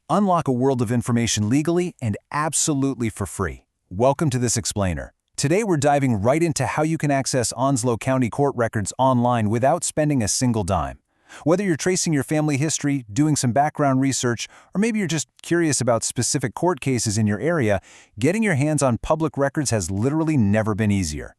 Unlock a world of information legally and absolutely for free. Welcome to this explainer. Today we're diving right into how you can access Onslow County court records online without spending a single dime. Whether you're tracing your family history, doing some background research, or maybe you're just curious about specific court cases in your area, getting your hands on public records has literally never been easier.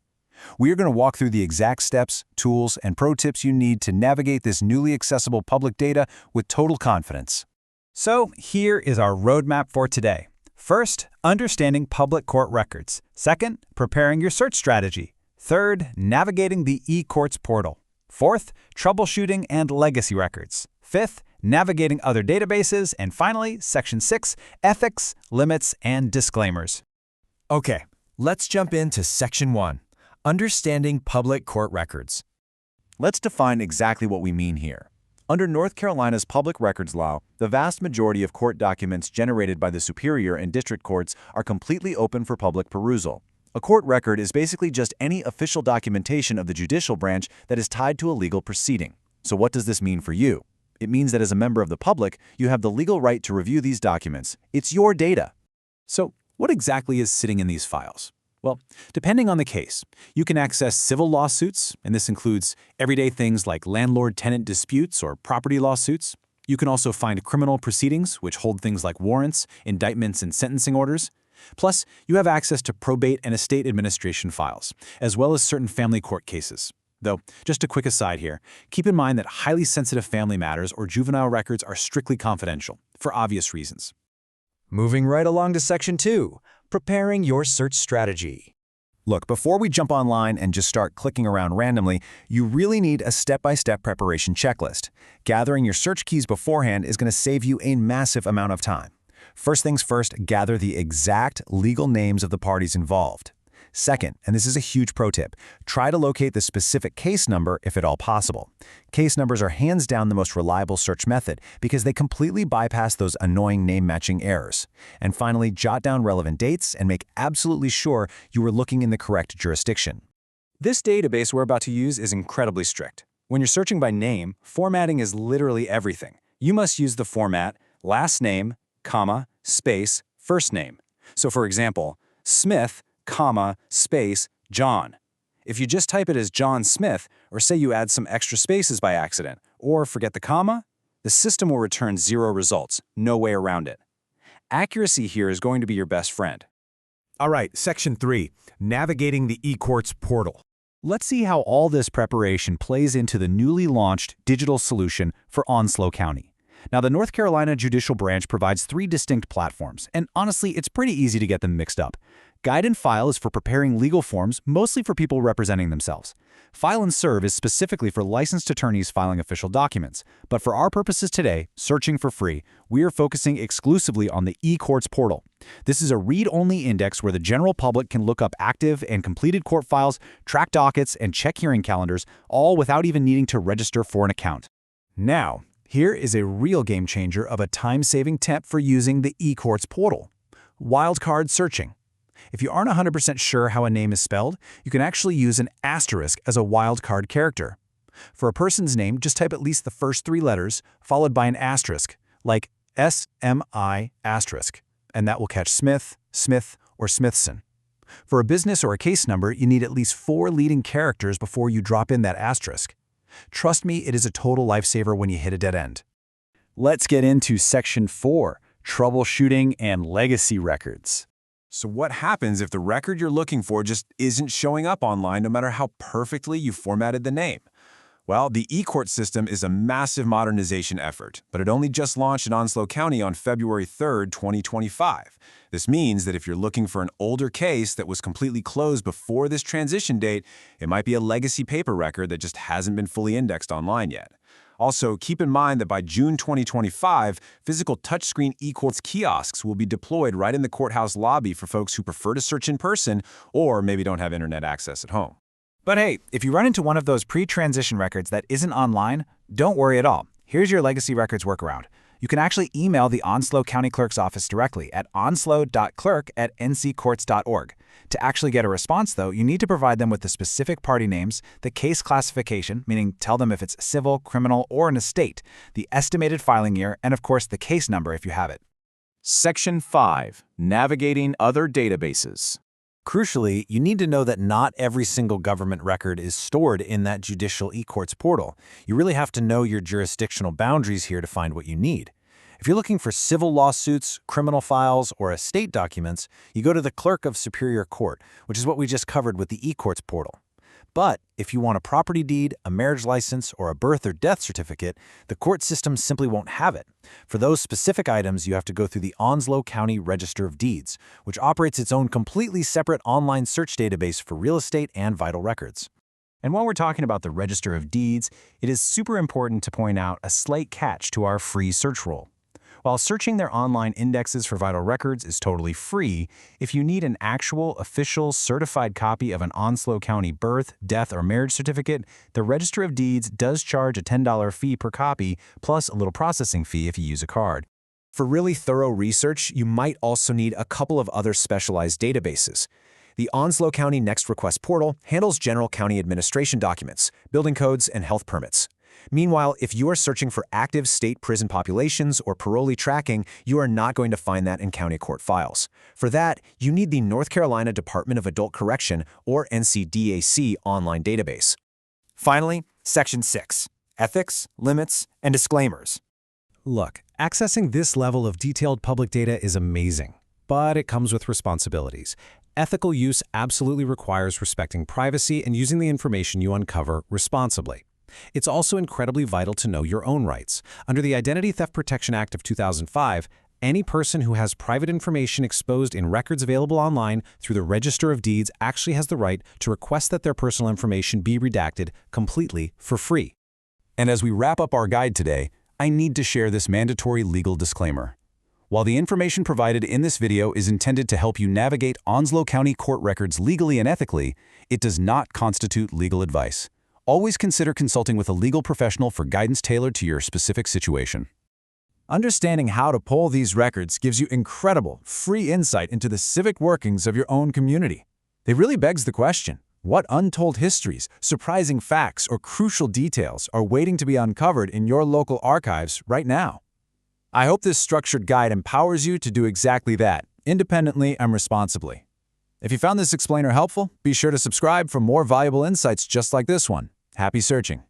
We are going to walk through the exact steps, tools, and pro tips you need to navigate this newly accessible public data with total confidence. So here is our roadmap for today. First, understanding public court records. Second, preparing your search strategy. Third, navigating the eCourts portal. Fourth, troubleshooting and legacy records. Fifth, navigating other databases. And finally, Section 6, ethics, limits, and disclaimers. Okay, let's jump into Section 1, understanding public court records. Let's define exactly what we mean here. Under North Carolina's public records law, the vast majority of court documents generated by the superior and district courts are completely open for public perusal. A court record is basically just any official documentation of the judicial branch that is tied to a legal proceeding. So what does this mean for you? It means that as a member of the public, you have the legal right to review these documents. It's your data. So, what exactly is sitting in these files? Well, depending on the case, you can access civil lawsuits, and this includes everyday things like landlord-tenant disputes or property lawsuits. You can also find criminal proceedings, which hold things like warrants, indictments, and sentencing orders. Plus, you have access to probate and estate administration files, as well as certain family court cases. Though, just a quick aside here, keep in mind that highly sensitive family matters or juvenile records are strictly confidential, for obvious reasons. Moving right along to Section 2, preparing your search strategy. Look, before we jump online and just start clicking around randomly, you really need a step-by-step preparation checklist. Gathering your search keys beforehand is going to save you a massive amount of time. First things first, gather the exact legal names of the parties involved. Second, and this is a huge pro tip, try to locate the specific case number if at all possible. Case numbers are hands down the most reliable search method because they completely bypass those annoying name-matching errors. And finally, jot down relevant dates and make absolutely sure you are looking in the correct jurisdiction. This database we're about to use is incredibly strict. When you're searching by name, formatting is literally everything. You must use the format last name, comma, space, first name. So for example, Smith, comma, space, John. If you just type it as John Smith, or say you add some extra spaces by accident, or forget the comma, the system will return 0 results, no way around it. Accuracy here is going to be your best friend. All right, Section 3, navigating the eCourts portal. Let's see how all this preparation plays into the newly launched digital solution for Onslow County. Now, the North Carolina Judicial Branch provides 3 distinct platforms, and honestly, it's pretty easy to get them mixed up. Guide and File is for preparing legal forms, mostly for people representing themselves. File and Serve is specifically for licensed attorneys filing official documents. But for our purposes today, searching for free, we are focusing exclusively on the eCourts portal. This is a read-only index where the general public can look up active and completed court files, track dockets, and check hearing calendars, all without even needing to register for an account. Now, here is a real game changer of a time-saving tip for using the eCourts portal: wildcard searching. If you aren't 100% sure how a name is spelled, you can actually use an asterisk as a wildcard character. For a person's name, just type at least the first 3 letters, followed by an asterisk, like SMI asterisk, and that will catch Smith, Smith, or Smithson. For a business or a case number, you need at least 4 leading characters before you drop in that asterisk. Trust me, it is a total lifesaver when you hit a dead end. Let's get into Section 4, troubleshooting and legacy records. So what happens if the record you're looking for just isn't showing up online no matter how perfectly you formatted the name? Well, the eCourt system is a massive modernization effort, but it only just launched in Onslow County on February 3rd, 2025. This means that if you're looking for an older case that was completely closed before this transition date, it might be a legacy paper record that just hasn't been fully indexed online yet. Also, keep in mind that by June 2025, physical touchscreen eCourts kiosks will be deployed right in the courthouse lobby for folks who prefer to search in person or maybe don't have internet access at home. But hey, if you run into one of those pre-transition records that isn't online, don't worry at all. Here's your legacy records workaround. You can actually email the Onslow County Clerk's office directly at onslow.clerk@nccourts.org. To actually get a response, though, you need to provide them with the specific party names, the case classification, meaning tell them if it's civil, criminal, or an estate, the estimated filing year, and of course the case number if you have it. Section 5. Navigating other databases. Crucially, you need to know that not every single government record is stored in that judicial e-courts portal. You really have to know your jurisdictional boundaries here to find what you need. If you're looking for civil lawsuits, criminal files, or estate documents, you go to the Clerk of Superior Court, which is what we just covered with the e-courts portal. But if you want a property deed, a marriage license, or a birth or death certificate, the court system simply won't have it. For those specific items, you have to go through the Onslow County Register of Deeds, which operates its own completely separate online search database for real estate and vital records. And while we're talking about the Register of Deeds, it is super important to point out a slight catch to our free search rule. While searching their online indexes for vital records is totally free, if you need an actual, official, certified copy of an Onslow County birth, death, or marriage certificate, the Register of Deeds does charge a $10 fee per copy, plus a little processing fee if you use a card. For really thorough research, you might also need a couple of other specialized databases. The Onslow County Next Request portal handles general county administration documents, building codes, and health permits. Meanwhile, if you are searching for active state prison populations or parolee tracking, you are not going to find that in county court files. For that, you need the North Carolina Department of Adult Correction, or NCDAC, online database. Finally, Section 6. Ethics, Limits, and Disclaimers. Look, accessing this level of detailed public data is amazing, but it comes with responsibilities. Ethical use absolutely requires respecting privacy and using the information you uncover responsibly. It's also incredibly vital to know your own rights. Under the Identity Theft Protection Act of 2005, any person who has private information exposed in records available online through the Register of Deeds actually has the right to request that their personal information be redacted completely for free. And as we wrap up our guide today, I need to share this mandatory legal disclaimer. While the information provided in this video is intended to help you navigate Onslow County court records legally and ethically, it does not constitute legal advice. Always consider consulting with a legal professional for guidance tailored to your specific situation. Understanding how to pull these records gives you incredible, free insight into the civic workings of your own community. It really begs the question, what untold histories, surprising facts, or crucial details are waiting to be uncovered in your local archives right now? I hope this structured guide empowers you to do exactly that, independently and responsibly. If you found this explainer helpful, be sure to subscribe for more valuable insights just like this one. Happy searching!